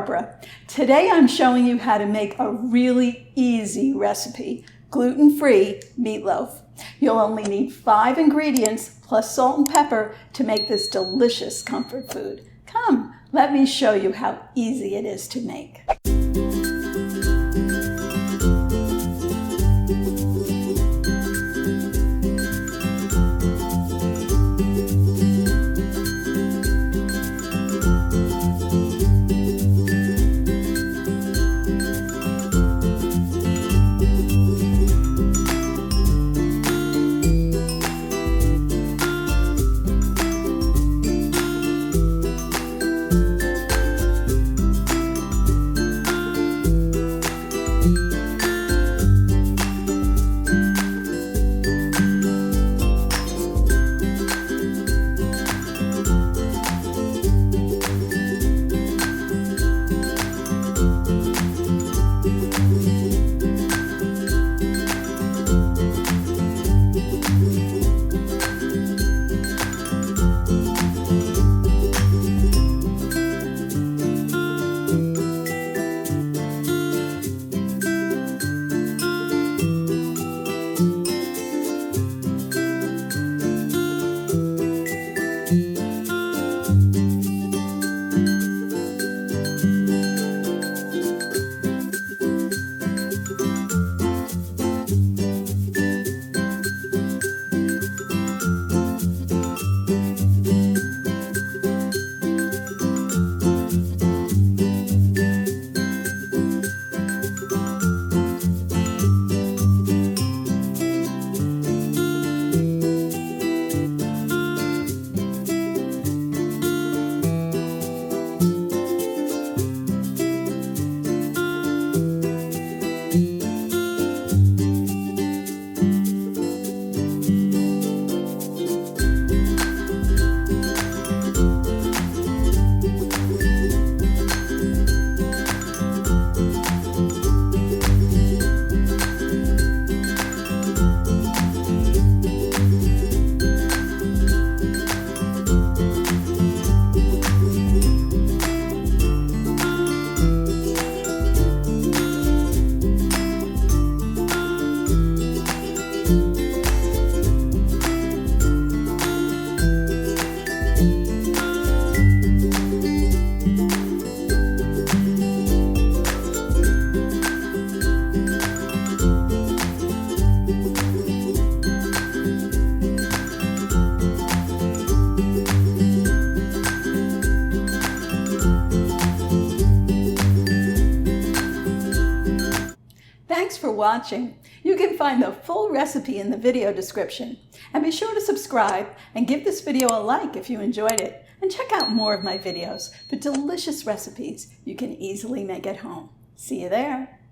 Barbara. Today I'm showing you how to make a really easy recipe, gluten-free meatloaf. You'll only need 5 ingredients plus salt and pepper to make this delicious comfort food. Come, let me show you how easy it is to make. Thanks for watching. You can find the full recipe in the video description. And be sure to subscribe and give this video a like if you enjoyed it. And check out more of my videos for delicious recipes you can easily make at home. See you there.